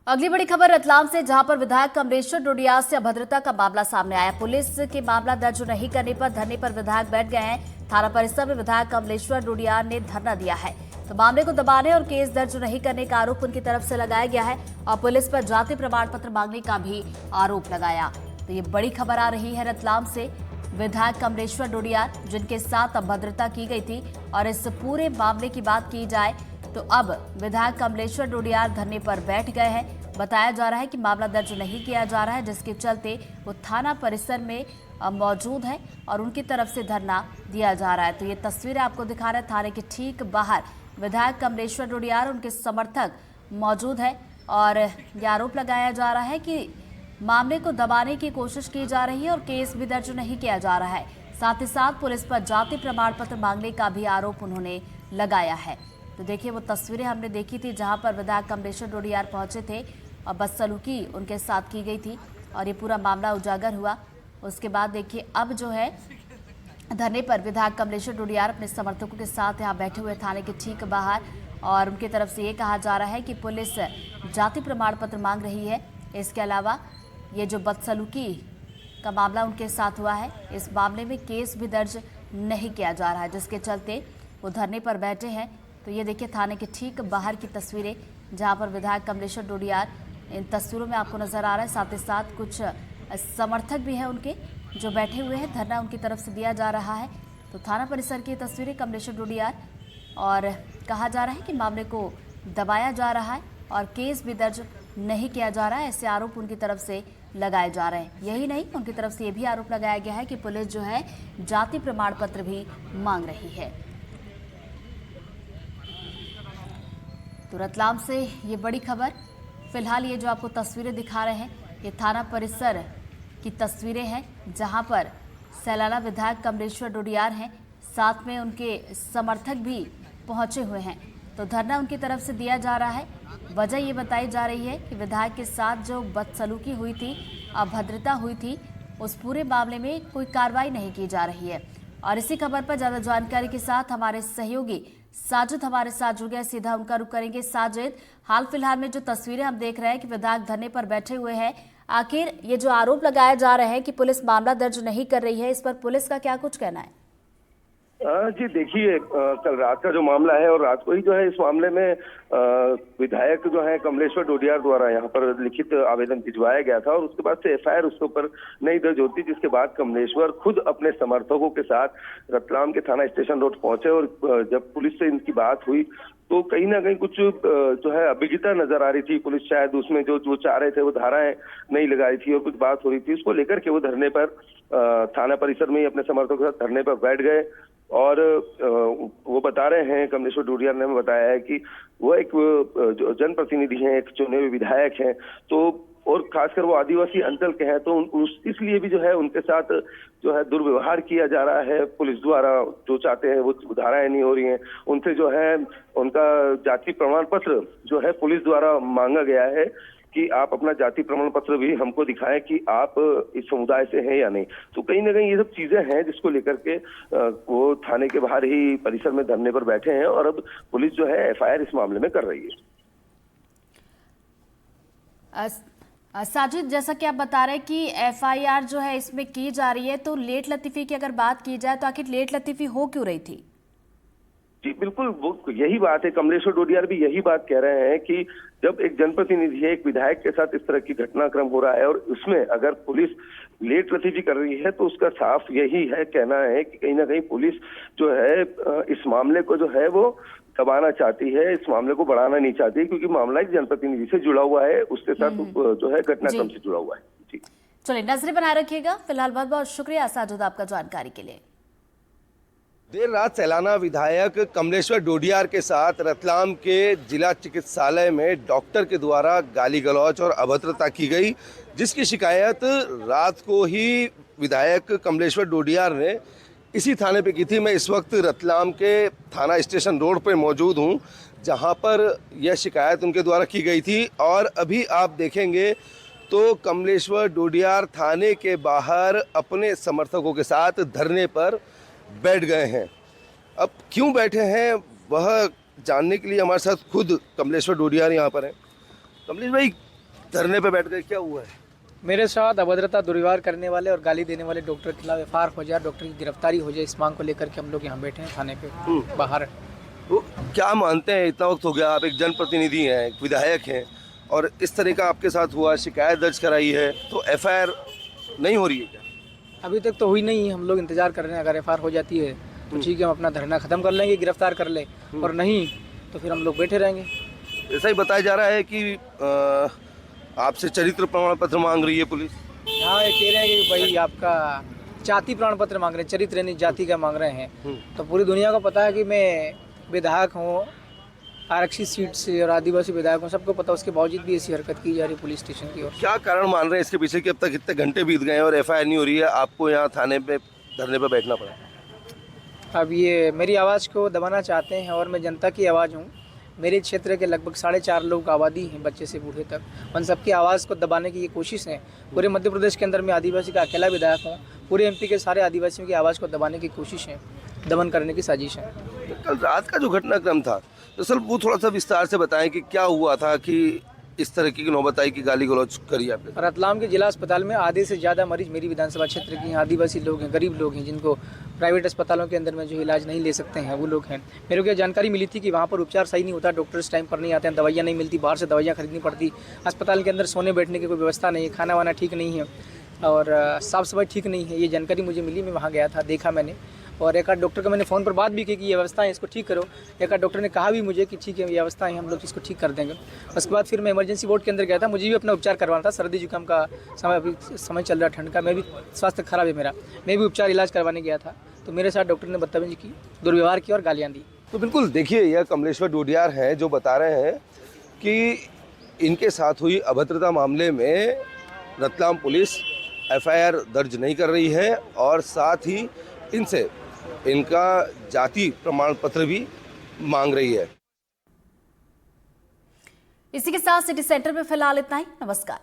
अगली बड़ी खबर रतलाम से, जहां पर विधायक कमलेश्वर डोडियार से अभद्रता का मामला सामने आया। पुलिस के मामला दर्ज नहीं करने पर धरने पर विधायक बैठ गए हैं। थाना परिसर में विधायक कमलेश्वर डोडियार ने धरना दिया है। तो मामले को दबाने और केस दर्ज नहीं करने का आरोप उनकी तरफ से लगाया गया है और पुलिस पर जाति प्रमाण पत्र मांगने का भी आरोप लगाया। तो ये बड़ी खबर आ रही है रतलाम से। विधायक कमलेश्वर डोडियार, जिनके साथ अभद्रता की गई थी, और इस पूरे मामले की बात की जाए तो अब विधायक कमलेश्वर डोडियार धरने पर बैठ गए हैं। बताया जा रहा है कि मामला दर्ज नहीं किया जा रहा है, जिसके चलते वो थाना परिसर में मौजूद है और उनकी तरफ से धरना दिया जा रहा है। तो ये तस्वीरें आपको दिखा रहे हैं, थाने के ठीक बाहर विधायक कमलेश्वर डोडियार, उनके समर्थक मौजूद है और ये आरोप लगाया जा रहा है कि मामले को दबाने की कोशिश की जा रही है और केस भी दर्ज नहीं किया जा रहा है। साथ ही साथ पुलिस पर जाति प्रमाण पत्र मांगने का भी आरोप उन्होंने लगाया है। तो देखिए, वो तस्वीरें हमने देखी थी जहां पर विधायक कमलेश्वर डोडियार पहुंचे थे और बदसलूकी उनके साथ की गई थी और ये पूरा मामला उजागर हुआ। उसके बाद देखिए, अब जो है धरने पर विधायक कमलेश्वर डोडियार अपने समर्थकों के साथ यहाँ बैठे हुए थाने के ठीक बाहर, और उनकी तरफ से ये कहा जा रहा है कि पुलिस जाति प्रमाण पत्र मांग रही है। इसके अलावा ये जो बदसलूकी का मामला उनके साथ हुआ है, इस मामले में केस भी दर्ज नहीं किया जा रहा है, जिसके चलते वो धरने पर बैठे हैं। तो ये देखिए, थाने के ठीक बाहर की तस्वीरें जहां पर विधायक कमलेश्वर डोडियार इन तस्वीरों में आपको नजर आ रहा है। साथ ही साथ कुछ समर्थक भी हैं उनके जो बैठे हुए हैं, धरना उनकी तरफ से दिया जा रहा है। तो थाना परिसर की तस्वीरें कमलेश्वर डोडियार, और कहा जा रहा है कि मामले को दबाया जा रहा है और केस भी दर्ज नहीं किया जा रहा है, ऐसे आरोप उनकी तरफ से लगाए जा रहे हैं। यही नहीं, उनकी तरफ से ये भी आरोप लगाया गया है कि पुलिस जो है जाति प्रमाण पत्र भी मांग रही है। तो रतलाम से ये बड़ी खबर। फिलहाल ये जो आपको तस्वीरें दिखा रहे हैं, ये थाना परिसर की तस्वीरें हैं जहां पर सैलाना विधायक कमलेश्वर डोडियार हैं, साथ में उनके समर्थक भी पहुंचे हुए हैं। तो धरना उनकी तरफ से दिया जा रहा है। वजह ये बताई जा रही है कि विधायक के साथ जो बदसलूकी हुई थी, अभद्रता हुई थी, उस पूरे मामले में कोई कार्रवाई नहीं की जा रही है। और इसी खबर पर ज़्यादा जानकारी के साथ हमारे सहयोगी साजिद हमारे साथ जुड़ गए, सीधा उनका रुख करेंगे। साजिद, हाल फिलहाल में जो तस्वीरें हम देख रहे हैं कि विधायक धरने पर बैठे हुए हैं, आखिर ये जो आरोप लगाया जा रहे हैं कि पुलिस मामला दर्ज नहीं कर रही है, इस पर पुलिस का क्या कुछ कहना है? जी देखिए, कल रात का जो मामला है और रात को ही जो है इस मामले में विधायक जो है कमलेश्वर डोडियार द्वारा यहाँ पर लिखित आवेदन भिजवाया गया था और उसके बाद से एफआईआर उसके ऊपर नहीं दर्ज होती, जिसके बाद कमलेश्वर खुद अपने समर्थकों के साथ रतलाम के थाना स्टेशन रोड पहुंचे और जब पुलिस से इनकी बात हुई तो कहीं ना कहीं कुछ जो है अभिज्ञता नजर आ रही थी। पुलिस शायद उसमें जो चाह रहे थे वो धाराएं नहीं लगाई थी और कुछ बात हो रही थी, उसको लेकर के वो धरने पर थाना परिसर में ही अपने समर्थकों के साथ धरने पर बैठ गए। और वो बता रहे हैं, कमलेश्वर डोडियार ने हमें बताया है कि वो एक जनप्रतिनिधि हैं, एक चुने हुए विधायक हैं, तो और खासकर वो आदिवासी अंचल के हैं, तो इसलिए भी जो है उनके साथ जो है दुर्व्यवहार किया जा रहा है पुलिस द्वारा। जो चाहते हैं वो धाराएं नहीं हो रही हैं, उनसे जो है उनका जाति प्रमाण पत्र जो है पुलिस द्वारा मांगा गया है कि आप अपना जाति प्रमाण पत्र भी हमको दिखाएं कि आप इस समुदाय से हैं या नहीं। तो कहीं ना कहीं ये सब चीजें हैं जिसको लेकर के वो थाने के बाहर ही परिसर में धरने पर बैठे हैं और अब पुलिस जो है एफआईआर इस मामले में कर रही है। साजिद, जैसा कि आप बता रहे हैं कि एफआईआर जो है इसमें की जा रही है, तो लेट लतीफी की अगर बात की जाए तो आखिर लेट लतीफी हो क्यों रही थी? जी बिल्कुल, वो यही बात है। कमलेश्वर डोडियार भी यही बात कह रहे हैं कि जब एक जनप्रतिनिधि है, एक विधायक के साथ इस तरह की घटनाक्रम हो रहा है और उसमें अगर पुलिस लेट लतीफी कर रही है तो उसका साफ यही है कहना है कि कहीं ना कहीं पुलिस जो है इस मामले को जो है वो दबाना चाहती है, इस मामले को बढ़ाना नहीं चाहती, क्योंकि मामला एक जनप्रतिनिधि से जुड़ा हुआ है, उसके साथ जो है घटनाक्रम से जुड़ा हुआ है। जी चलिए, नजरें बनाए रखिएगा। फिलहाल बहुत बहुत शुक्रिया साजिद आपका जानकारी के लिए। देर रात सैलाना विधायक कमलेश्वर डोडियार के साथ रतलाम के जिला चिकित्सालय में डॉक्टर के द्वारा गाली गलौज और अभद्रता की गई, जिसकी शिकायत रात को ही विधायक कमलेश्वर डोडियार ने इसी थाने पे की थी। मैं इस वक्त रतलाम के थाना स्टेशन रोड पे मौजूद हूँ, जहाँ पर यह शिकायत उनके द्वारा की गई थी। और अभी आप देखेंगे तो कमलेश्वर डोडियार थाने के बाहर अपने समर्थकों के साथ धरने पर बैठ गए हैं। अब क्यों बैठे हैं वह जानने के लिए हमारे साथ खुद कमलेश्वर डोडियार यहाँ पर हैं। कमलेश भाई, धरने पे बैठ गए, क्या हुआ है? मेरे साथ अभद्रता दुर्व्यवहार करने वाले और गाली देने वाले डॉक्टर के खिलाफ एफआईआर हो जाए, डॉक्टर की गिरफ्तारी हो जाए, इस मांग को लेकर के हम लोग यहाँ बैठे हैं थाने पे बाहर। तो क्या मानते हैं, इतना वक्त हो गया, आप एक जनप्रतिनिधि हैं, एक विधायक हैं, और इस तरह का आपके साथ हुआ, शिकायत दर्ज कराई है, तो एफआईआर नहीं हो रही है क्या? अभी तक तो हुई नहीं है, हम लोग इंतजार कर रहे हैं। अगर एफआईआर हो जाती है तो ठीक है, हम अपना धरना खत्म कर लेंगे, गिरफ्तार कर ले, और नहीं तो फिर हम लोग बैठे रहेंगे। ऐसा ही बताया जा रहा है कि आपसे चरित्र प्रमाण पत्र मांग रही है पुलिस। हाँ, ये कह रहे हैं कि भाई आपका जाति प्रमाण पत्र मांग रहे हैं, चरित्र नहीं जाति का मांग रहे हैं। तो पूरी दुनिया को पता है कि मैं विधायक हूँ, आरक्षित सीट से, और आदिवासी विधायक हूँ, सबको पता। उसके बावजूद भी ऐसी हरकत की जा रही है पुलिस स्टेशन की ओर। क्या कारण मान रहे हैं इसके पीछे कि अब तक इतने घंटे बीत गए हैं और एफआईआर नहीं हो रही है, आपको यहाँ थाने पे धरने पे बैठना पड़ा? अब ये मेरी आवाज़ को दबाना चाहते हैं, और मैं जनता की आवाज़ हूँ। मेरे क्षेत्र के लगभग 4.5 लोग आबादी हैं, बच्चे से बूढ़े तक। उन सबकी आवाज़ को दबाने की ये कोशिश है। पूरे मध्य प्रदेश के अंदर मैं आदिवासी का अकेला विधायक हूँ। पूरे एमपी के सारे आदिवासियों की आवाज़ को दबाने की कोशिश है, दमन करने की साजिश है। कल रात का जो घटनाक्रम था, दरअसल वो थोड़ा सा विस्तार से बताएं कि क्या हुआ था कि इस तरह की नौबत आई कि गाली गलौज करी आपने? रतलाम के जिला अस्पताल में आधे से ज़्यादा मरीज मेरी विधानसभा क्षेत्र के हैं, आदिवासी लोग हैं, गरीब लोग हैं, जिनको प्राइवेट अस्पतालों के अंदर में जो इलाज नहीं ले सकते हैं, वो लोग हैं। मेरे को जानकारी मिली थी कि वहाँ पर उपचार सही नहीं होता, डॉक्टर्स टाइम पर नहीं आते हैं, दवाइयाँ नहीं मिलती, बाहर से दवाइयाँ खरीदनी पड़ती, अस्पताल के अंदर सोने बैठने की कोई व्यवस्था नहीं है, खाना वाना ठीक नहीं है, और साफ़ सफाई ठीक नहीं है। ये जानकारी मुझे मिली, मैं वहाँ गया था, देखा मैंने, और एक आध डॉक्टर को मैंने फ़ोन पर बात भी की कि ये व्यवस्था है, इसको ठीक करो। एक आध डॉक्टर ने कहा भी मुझे कि ठीक है, ये व्यवस्था है, हम लोग इसको ठीक कर देंगे। उसके बाद फिर मैं इमरजेंसी वार्ड के अंदर गया था, मुझे भी अपना उपचार करवाना था। सर्दी जुकाम का समय, अभी समय चल रहा ठंड का, मैं भी स्वास्थ्य खराब है मेरा, मैं भी उपचार इलाज करवाने गया था। तो मेरे साथ डॉक्टर ने बदतमीजी की, दुर्व्यवहार किया और गालियाँ दी। तो बिल्कुल देखिए, यह कमलेश्वर डोडियार हैं जो बता रहे हैं कि इनके साथ हुई अभद्रता मामले में रतलाम पुलिस एफआईआर दर्ज नहीं कर रही है, और साथ ही इनसे इनका जाति प्रमाण पत्र भी मांग रही है। इसी के साथ सिटी सेंटर में फिलहाल इतना ही। नमस्कार।